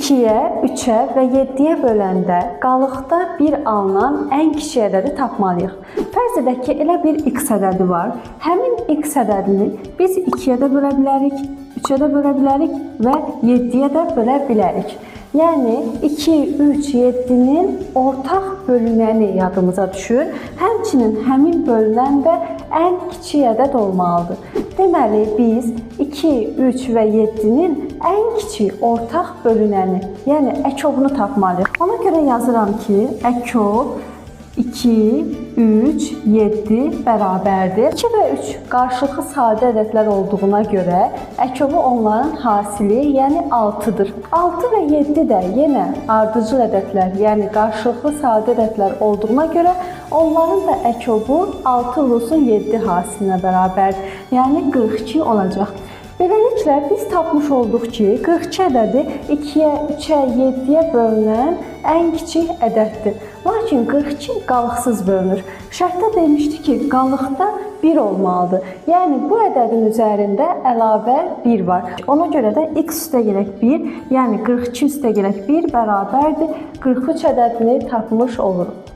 2-yə, 3-ə və 7-yə böləndə qalıqda 1 alınan ən kiçik ədədi tapmalıyıq. Fərz edək ki, elə bir x ədədi var. Həmin x ədədini biz 2-yə də bölə bilərik, 3-ə də bölə bilərik və 7-yə də bölə bilərik. Yəni 2, 3, 7-nin ortaq bölünəni yadımıza düşür. Həmçinin həmin bölünən də ən kiçik ədəd olmalıdır. Deməli, biz 2, 3 və 7-nin ən kiçik ortaq bölünəni, yəni əkobunu tapmalıyıq. Ona görə yazıram ki, əkob 2, 3, 7 bərabərdir. 2 və 3 qarşılıqlı sadə ədədlər olduğuna görə əkobu onların hasili, yəni 6-dır. 6 və 7 də yenə ardıcıl ədədlər, yəni qarşılıqlı sadə ədədlər olduğuna görə onların da əkobu 6 vurulsun 7 hasilinə bərabərdir. Yəni 42 olacaq. Beləliklə, biz tapmış olduq ki, 42 ədədi 2-yə, 3-ə, 7-yə bölünən ən kiçik ədəddir. Lakin 42 qalıqsız bölünür. Şərtdə demişdi ki, qalıqda 1 olmalıdır. Yəni, bu ədədin üzərində əlavə 1 var. Ona görə də x üstəgələk 1, yəni 42 üstəgələk 1 bərabərdir 43 ədədini tapmış oluruq.